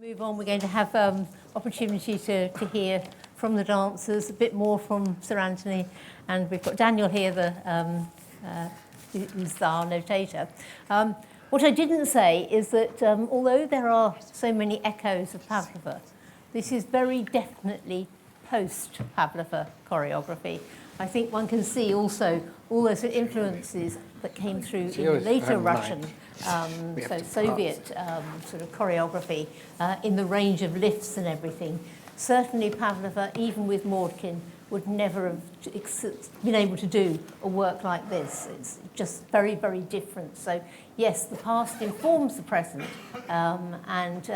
Move on, we're going to have opportunity to hear from the dancers, a bit more from Sir Anthony, and we've got Daniel here, who's our notator. What I didn't say is that although there are so many echoes of Pavlova, this is very definitely post-Pavlova choreography. I think one can see also all those influences that came through in later Russian, so Soviet sort of choreography in the range of lifts and everything. Certainly Pavlova, even with Mordkin, would never have been able to do a work like this. It's just very, very different. So yes, the past informs the present, and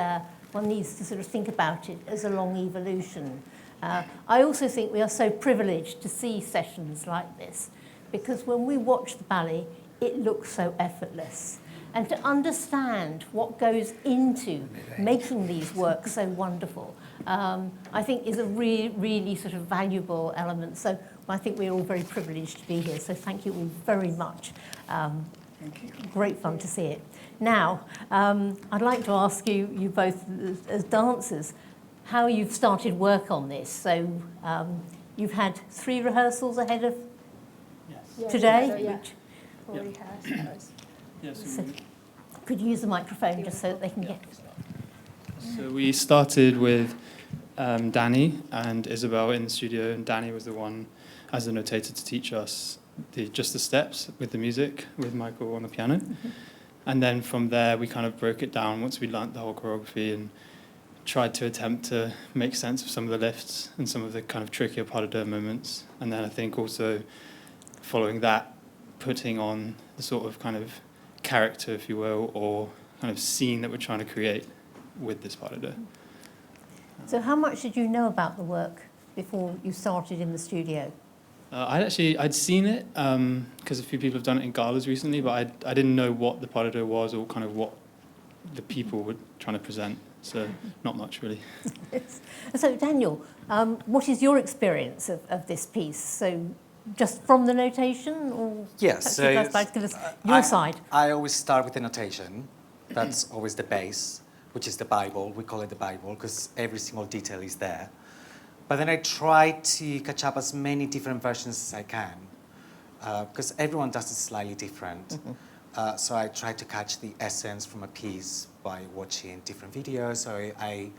one needs to sort of think about it as a long evolution. I also think we are so privileged to see sessions like this, because when we watch the ballet, it looks so effortless. And to understand what goes into making these works so wonderful, I think is a really sort of valuable element. So I think we're all very privileged to be here. So thank you all very much. Thank you. Great fun to see it. Now, I'd like to ask you both as dancers, how you've started work on this. So you've had 3 rehearsals ahead of today? Yes. So could you use the microphone just so that they can get... So we started with Danny and Isabel in the studio, and Danny was the one as the notator to teach us just the steps with the music, with Michael on the piano. Mm-hmm. And then from there we kind of broke it down once we learnt the whole choreography and tried to attempt to make sense of some of the lifts and some of the kind of trickier pas de deux moments. And then I think also following that, putting on the sort of kind of character, if you will, or kind of scene that we're trying to create with this pas de deux. So how much did you know about the work before you started in the studio? I'd seen it because a few people have done it in galas recently, but I didn't know what the pas de deux was or kind of what the people were trying to present. So not much, really. So Daniel, what is your experience of this piece? So just from the notation, or yes, so give us your side? I always start with the notation. That's always the base, which is the Bible. We call it the Bible because every single detail is there. But then I try to catch up as many different versions as I can because everyone does it slightly different. Mm-hmm. So I try to catch the essence from a piece by watching different videos. So I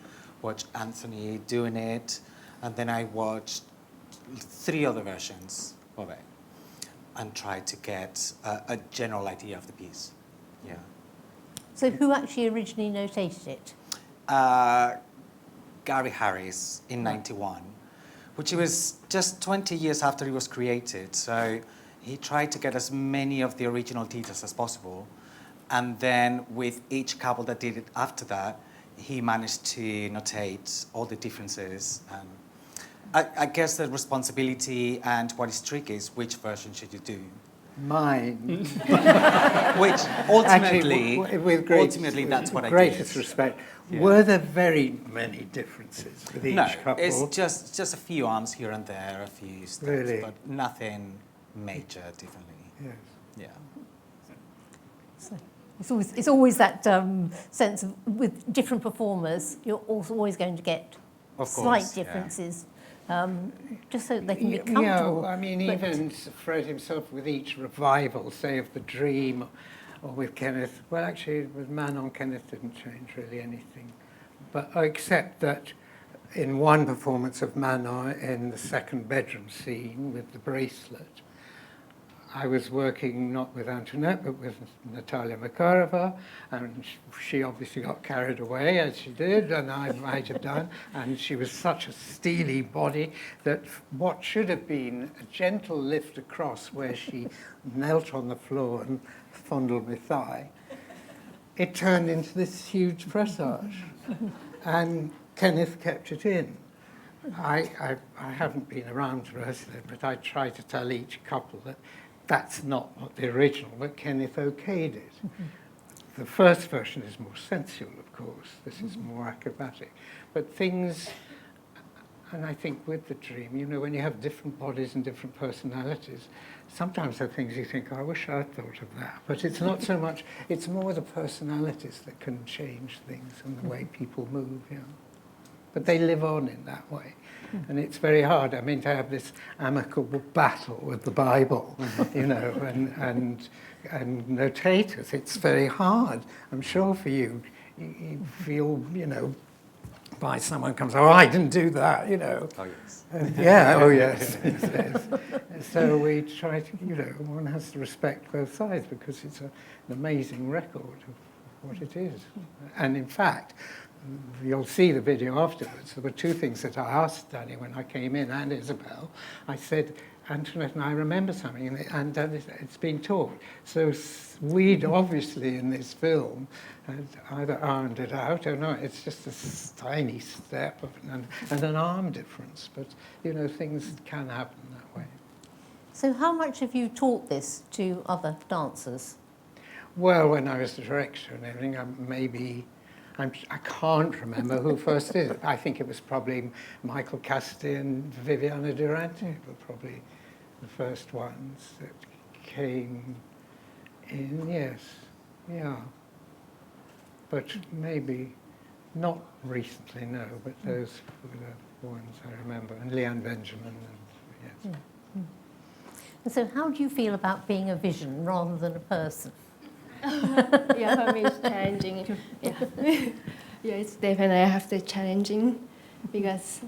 watched Anthony doing it, and then I watched 3 other versions of it and try to get a general idea of the piece. Yeah. So who actually originally notated it? Gary Harris in '91, which was just 20 years after it was created. So he tried to get as many of the original details as possible. And then with each couple that did it after that, he managed to notate all the differences. And I guess the responsibility and what is tricky is which version should you do? Mine. Which ultimately, actually, with that's what I did. Greatest respect. Yeah. Were there very many differences with each couple? No, it's just a few arms here and there, a few steps, really? But nothing major differently. Yes. Yeah. So it's always that sense of, with different performers, you're also always going to get slight differences. Just so that they can be comfortable. Yeah, I mean, even Fred himself with each revival, say of The Dream, or with Kenneth, well, actually, with Manon, Kenneth didn't change really anything. But except that in one performance of Manon, in the second bedroom scene with the bracelet, I was working not with Antoinette, but with Natalia Makarova, and she obviously got carried away, as she did, and I might have done, and she was such a steely body that what should have been a gentle lift across where she knelt on the floor and fondled my thigh, it turned into this huge pressage, and Kenneth kept it in. I haven't been around to rehearse it, but I try to tell each couple that that's not what the original, but Kenneth okayed it. Mm-hmm. The first version is more sensual, of course. This is more acrobatic. But things I think with the dream, you know, when you have different bodies and different personalities, sometimes there are things you think, I wish I'd thought of that. But it's not so much, it's more the personalities that can change things and the way people move, you know. But they live on in that way. And it's very hard, I mean, to have this amicable battle with the Bible, you know, and notators. It's very hard, I'm sure, for you. You feel, you know, by someone comes, oh, I didn't do that, you know. Oh, yes. Yeah, oh, yes. Yes. So we try to, you know, one has to respect both sides because it's an amazing record of what it is. And in fact, you'll see the video afterwards. There were two things that I asked Danny when I came in, and Isabel. I said, Antoinette and I remember something, and it's been taught. So we'd obviously in this film had either ironed it out or not. It's just a tiny step and an arm difference. But, you know, things can happen that way. So how much have you taught this to other dancers? Well, when I was the director and everything, I can't remember who first did it. I think it was probably Michael Casti and Viviana Durante were probably the first ones that came in, yes, yeah. But maybe not recently, no, but those were the ones I remember, and Leanne Benjamin, and yes. And so how do you feel about being a vision rather than a person? Yeah, for me it's challenging. Yeah, yeah, it's definitely after challenging because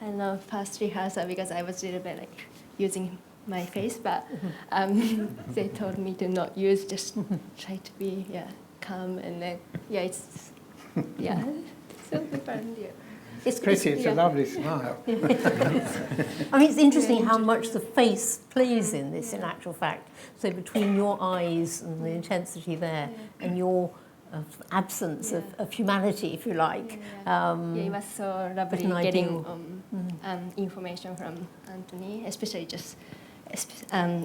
I know past rehearsal because I was a little bit like using my face, but they told me to not use, just try to be calm, and then it's so fun. Yeah. It's pretty, it's a lovely smile. I mean, it's interesting how much the face plays in this, in actual fact. So between your eyes and the intensity there and your absence of humanity, if you like. It was so lovely getting information from Anthony, especially just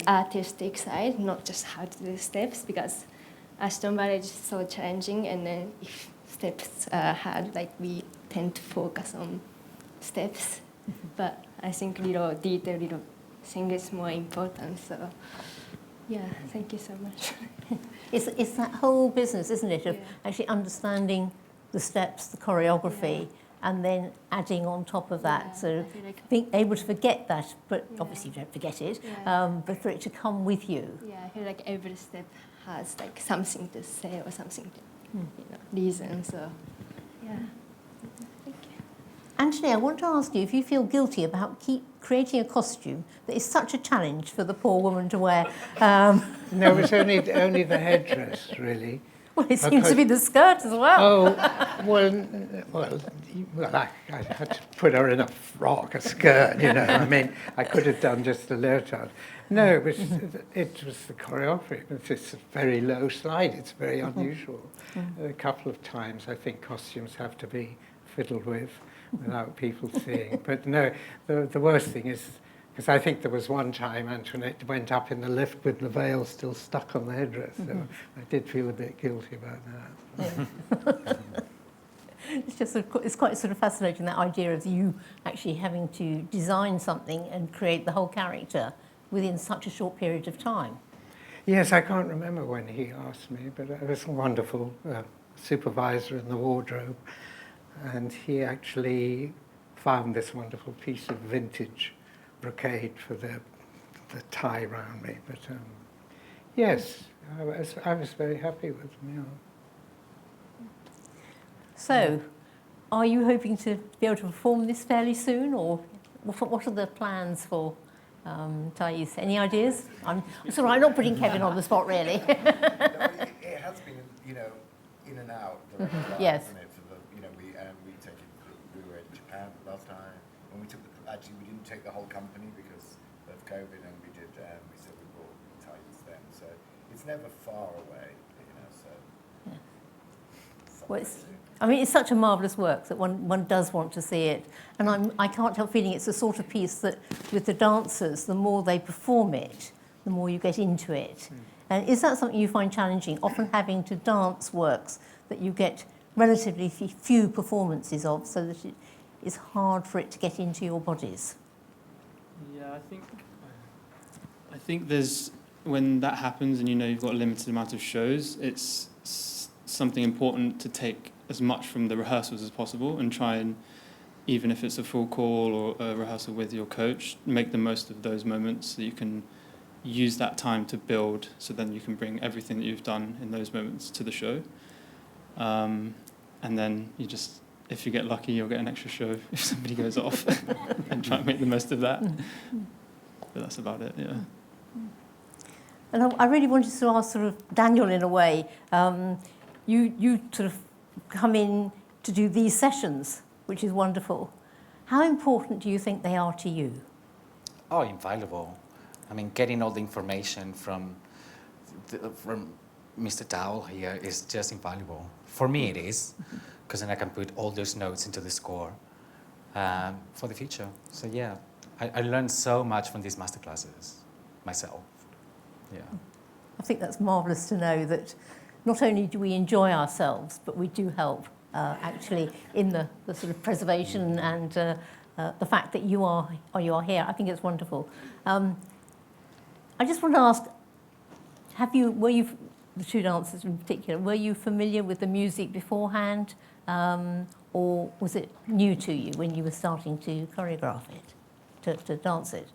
artistic side, not just how to do steps, because Ashton Ballet is so challenging, and then if steps are hard, like we tend to focus on steps, but I think little detail, little thing is more important. So, thank you so much. It's that whole business, isn't it, of actually understanding the steps, the choreography, and then adding on top of that. So being able to forget that, but obviously you don't forget it, but for it to come with you. Yeah, I feel like every step has like something to say or something to reason. So, Thank you. Anthony, I want to ask you if you feel guilty about creating a costume that is such a challenge for the poor woman to wear. No, it's only the headdress, really. Well, it seems to be the skirt as well. Oh, well, I had to put her in a frock, a skirt, you know. I mean, I could have done just a leotard. No, it was the choreography. It's a very low slide. It's very unusual. A couple of times, I think costumes have to be fiddled with without people seeing. But no, the worst thing is, because I think there was one time Antoinette went up in the lift with the veil still stuck on the headdress, so I did feel a bit guilty about that. It's quite sort of fascinating, that idea of you actually having to design something and create the whole character within such a short period of time. Yes, I can't remember when he asked me, but it was a wonderful supervisor in the wardrobe, and he actually found this wonderful piece of vintage brocade for the tie round me. But yes, I was very happy with them. So, are you hoping to be able to perform this fairly soon, or what are the plans for Thaïs? Any ideas? It's all right, I'm not putting Kevin on the spot, really. It has been, in and out. Yes. Isn't it? We were in Japan last time, and we didn't take the whole company because of COVID, and we said we brought Thaïs then. So it's never far away, so. Well, it's such a marvellous work that one does want to see it. And I can't help feeling it's the sort of piece that with the dancers, the more they perform it, the more you get into it. And is that something you find challenging, often having to dance works that you get relatively few performances of, so that it's hard for it to get into your bodies. Yeah, I think there's, when that happens and you know you've got a limited amount of shows, it's something important to take as much from the rehearsals as possible and try and, even if it's a full call or a rehearsal with your coach, make the most of those moments so you can use that time to build, so then you can bring everything that you've done in those moments to the show. And then you just, if you get lucky, you'll get an extra show if somebody goes off and try and make the most of that. But that's about it, yeah. And I really wanted to ask sort of Daniel in a way, you sort of come in to do these sessions, which is wonderful. How important do you think they are to you? Oh, invaluable. I mean, getting all the information from Mr. Dowell here is just invaluable. For me it is, because then I can put all those notes into the score for the future. So yeah, I learned so much from these masterclasses myself. Yeah. I think that's marvellous to know that not only do we enjoy ourselves, but we do help actually in the sort of preservation and the fact that you are here. I think it's wonderful. I just want to ask, were you, the two dancers in particular, were you familiar with the music beforehand, or was it new to you when you were starting to choreograph it, to dance it?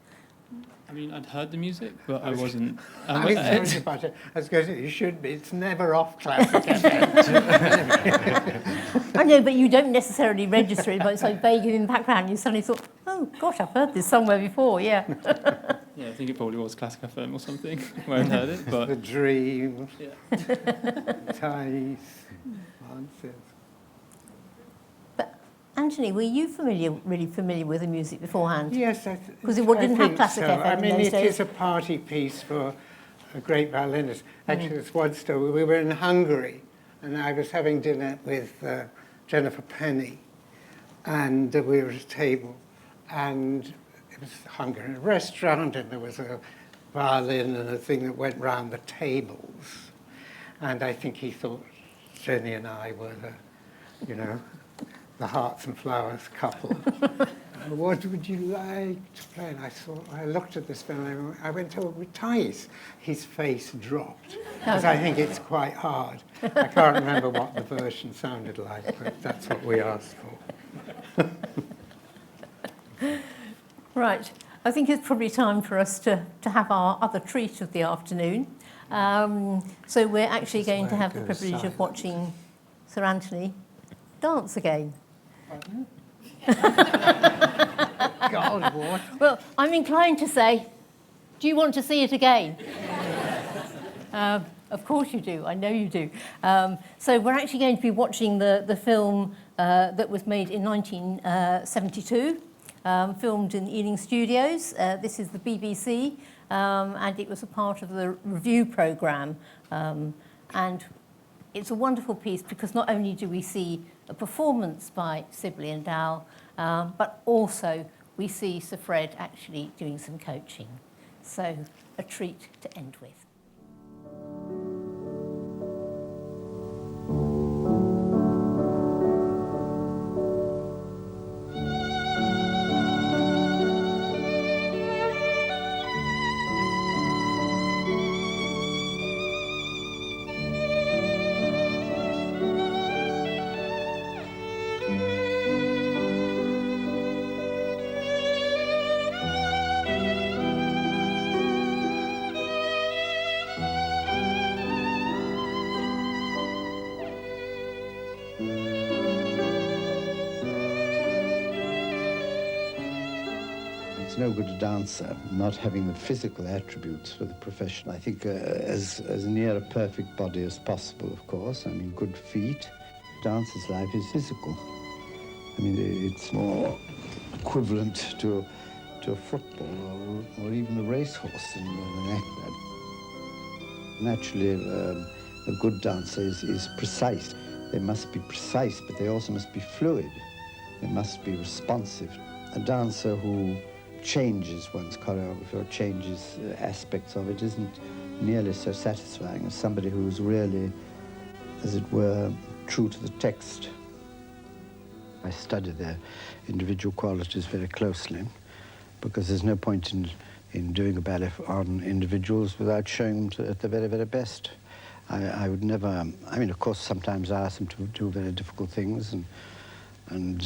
I mean, I'd heard the music, but I wasn't. I was sorry about it. I was going to say, you should be. It's never off classic FM. I know, but you don't necessarily register it, but it's like vague in the background. You suddenly thought, oh, gosh, I've heard this somewhere before, yeah. Yeah, I think it probably was Classic FM or something, where I'd heard it. But The Dream, Thaïs, Answers. But Anthony, were you really familiar with the music beforehand? Yes, because it didn't have Classic FM. I mean, in those it days. is a party piece for a great violinist. Actually, there's one story. We were in Hungary, and I was having dinner with Jennifer Penny, and we were at a table, and it was a Hungarian restaurant, and there was a violin and a thing that went round the tables, and I think he thought Jenny and I were the Hearts and Flowers couple. What would you like to play? And I looked at this film, and I went over with Thaïs. His face dropped, because I think it's quite hard. I can't remember what the version sounded like, but that's what we asked for. Right. I think it's probably time for us to have our other treat of the afternoon. So we're actually going to have the privilege of watching Sir Anthony dance again. God, what? Well, I'm inclined to say, do you want to see it again? Of course you do. I know you do. So we're actually going to be watching the film that was made in 1972, filmed in Ealing Studios. This is the BBC, and it was a part of the review programme. And it's a wonderful piece because not only do we see a performance by Sibley and Dowell, but also we see Sir Fred actually doing some coaching. So a treat to end with. It's no good a dancer not having the physical attributes for the profession. I think as near a perfect body as possible, of course. I mean, good feet. Dancer's life is physical. I mean, it's more equivalent to a football or even a racehorse than an actor. Naturally, a good dancer is precise. They must be precise, but they also must be fluid. They must be responsive. A dancer who changes one's choreography or changes aspects of it isn't nearly so satisfying as somebody who's really, as it were, true to the text. I study their individual qualities very closely because there's no point in doing a ballet on individuals without showing them at the very, very best. I would never, I mean, of course, sometimes I ask them to do very difficult things, and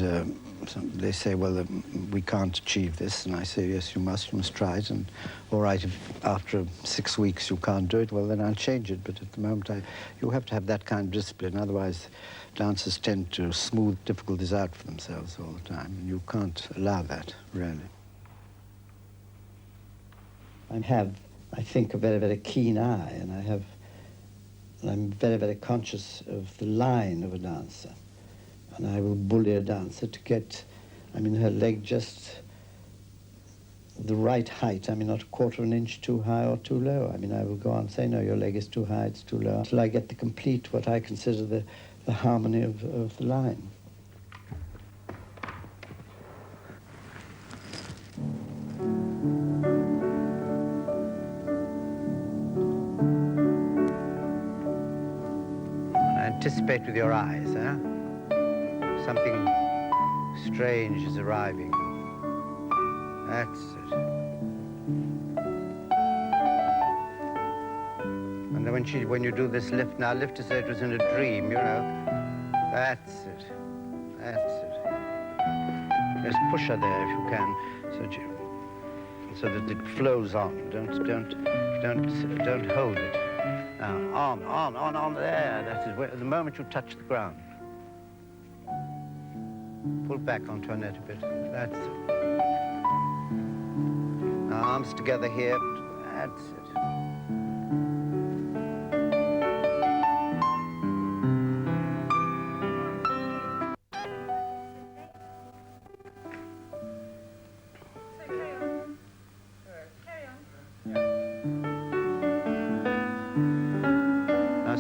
they say, well, we can't achieve this, and I say, yes, you must try it, and all right, if after 6 weeks you can't do it, well, then I'll change it, but at the moment, you have to have that kind of discipline, otherwise dancers tend to smooth difficulties out for themselves all the time, and you can't allow that, really. I have, I think, a very, very keen eye, and I'm very, very conscious of the line of a dancer. And I will bully a dancer to get, I mean, her leg just the right height. I mean, not a quarter of an inch too high or too low. I mean, I will go on and say, no, your leg is too high, it's too low, until I get the complete, what I consider the harmony of the line. Anticipate with your eyes, huh? Something strange is arriving. That's it. And then when you do this lift, now lift as though it was in a dream, you know. That's it. That's it. Just push her there if you can, so that it flows on. Don't hold it. Now, on, there. That is where, the moment you touch the ground. Pull back, Antoinette, a bit. That's it. Now, arms together here. That's it.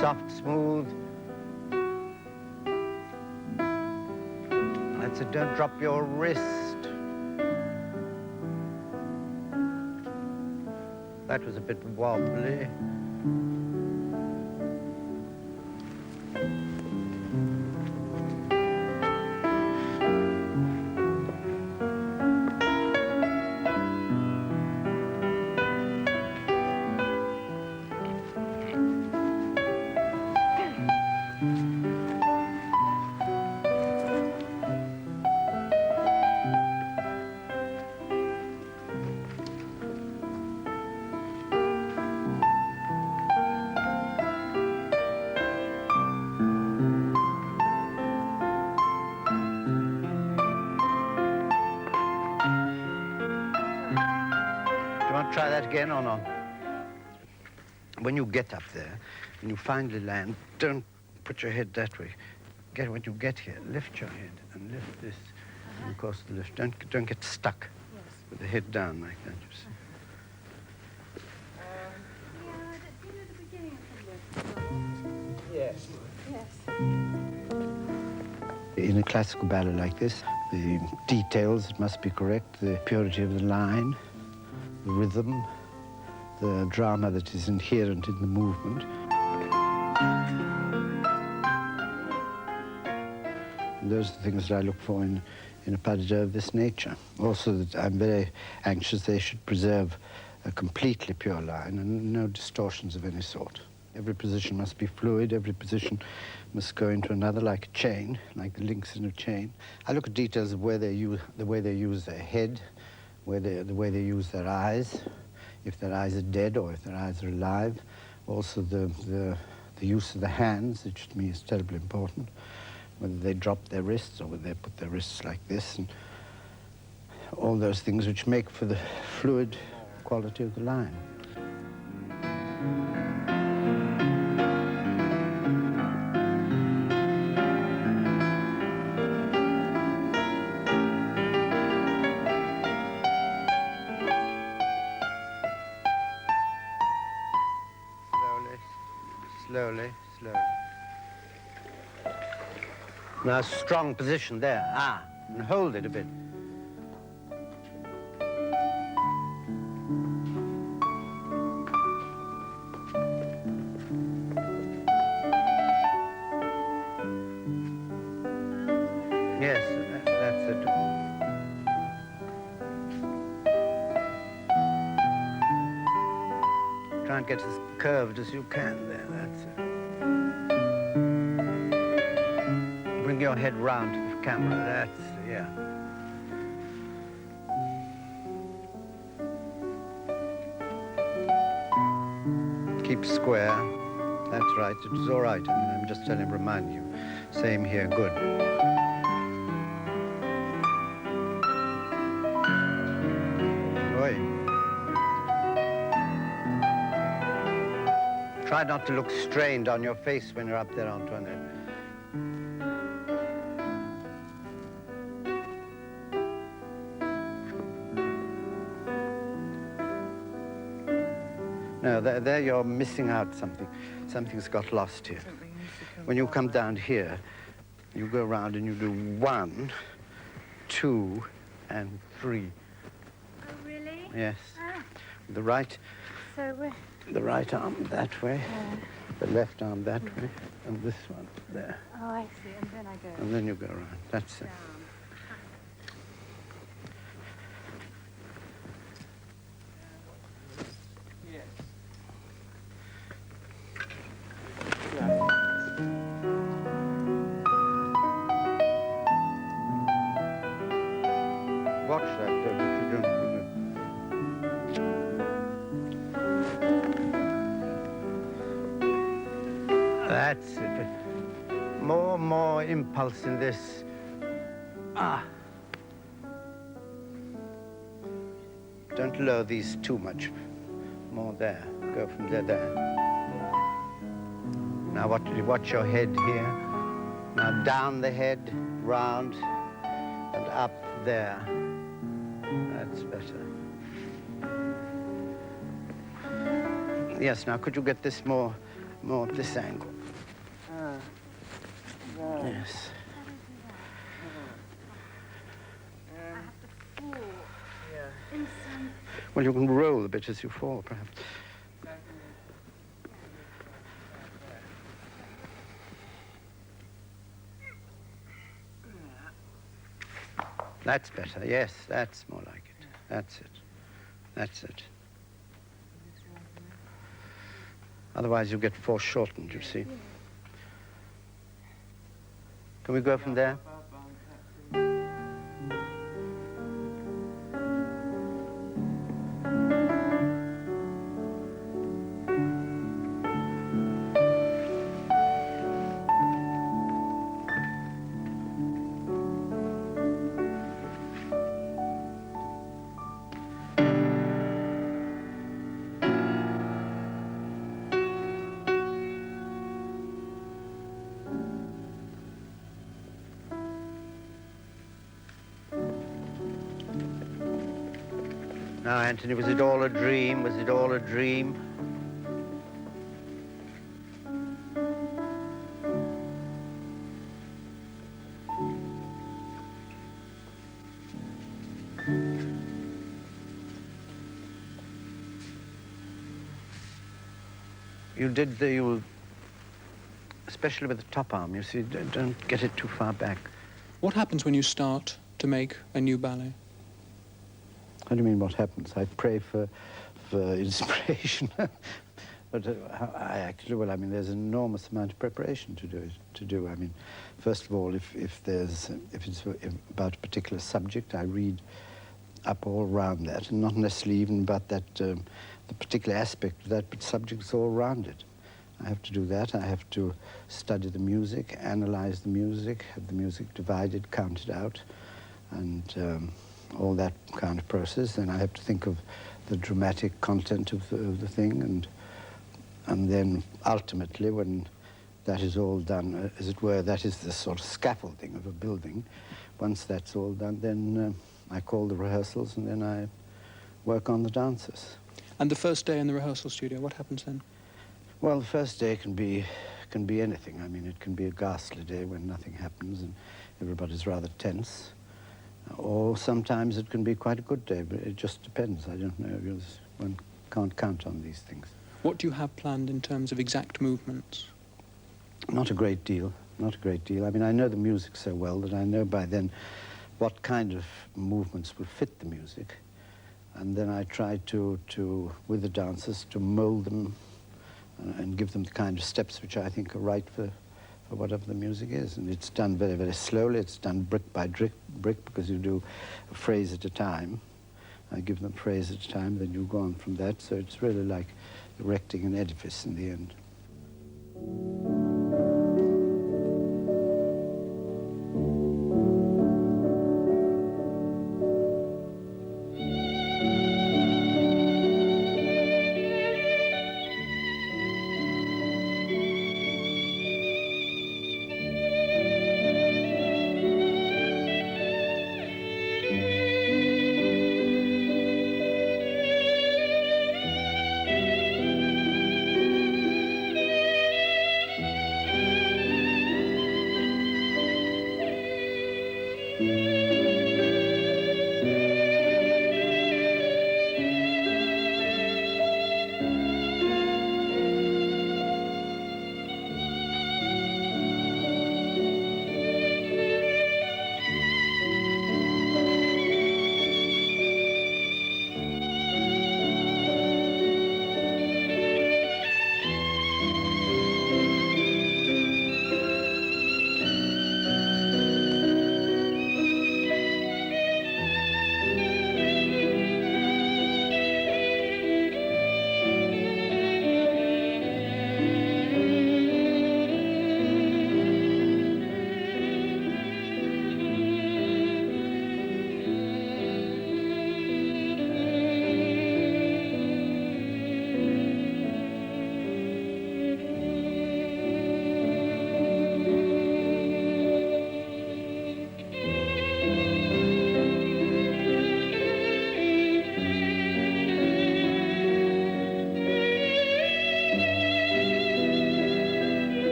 Soft, smooth. That's it, don't drop your wrist. That was a bit wobbly. Try that again or not? When you get up there, when you finally land, don't put your head that way. When you get here, lift your head and lift this. And of course, the lift. Don't get stuck with the head down like that, you see. Do you know the beginning of the lift? Yes. Yes. In a classical ballet like this, the details must be correct, the purity of the line, the rhythm, the drama that is inherent in the movement. And those are the things that I look for in a pas de deux of this nature. Also, that I'm very anxious they should preserve a completely pure line and no distortions of any sort. Every position must be fluid, every position must go into another like a chain, like the links in a chain. I look at details of where the way they use their head, the way they use their eyes, if their eyes are dead or if their eyes are alive. Also the use of the hands, which to me is terribly important, whether they drop their wrists or whether they put their wrists like this, and all those things which make for the fluid quality of the line. Slowly. Now, strong position there. And hold it a bit. Yes. Try and get as curved as you can there, that's it. Bring your head round to the camera, that's, yeah. Keep square, that's right, it was all right. I mean, I'm just telling, remind you. Same here, good. Oi. Try not to look strained on your face when you're up there, Antoinette. No, there you're missing out something. Something's got lost here. When you come down here, you go around and you do 1, 2, and 3. Oh, really? Yes. Ah. The right. So we're... The right arm that way, the left arm that way, and this one there. Oh, I see. And then I go And then you go around. That's it. down. Watch that, though, but you don't. That's it. More impulse in this. Ah. Don't lower these too much. More there. Go from there, there. Now watch your head here. Now down the head, round, and up there. That's better. Yes, now could you get this more at this angle? Yes. I have to fall in some... Well, you can roll a bit as you fall, perhaps. That's better, yes, that's more like it. That's it. That's it. Otherwise, you get foreshortened, you see. Can we go from there? Now, Anthony, was it all a dream? Was it all a dream? You did especially with the top arm, you see, don't get it too far back. What happens when you start to make a new ballet? How do you mean what happens? I pray for inspiration. But I actually, well, I mean, there's an enormous amount of preparation to do. I mean, first of all, if it's about a particular subject, I read up all around that, and not necessarily even about that, the particular aspect of that, but subjects all around it. I have to do that. I have to study the music, analyze the music, have the music divided, counted out, and all that kind of process. Then I have to think of the dramatic content of the thing, and then ultimately, when that is all done, as it were, that is the sort of scaffolding of a building. Once that's all done, then I call the rehearsals, and then I work on the dancers. And the first day in the rehearsal studio, what happens then? Well, the first day can be anything. I mean, it can be a ghastly day when nothing happens and everybody's rather tense. Or sometimes it can be quite a good day, but it just depends. I don't know, because one can't count on these things. What do you have planned in terms of exact movements? Not a great deal, not a great deal. I mean, I know the music so well that I know by then what kind of movements will fit the music. And then I try to with the dancers, to mold them and give them the kind of steps which I think are right for whatever the music is. And it's done very, very slowly. It's done brick by brick, because you do a phrase at a time. I give them a phrase at a time, then you go on from that. So it's really like erecting an edifice in the end.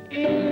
Thank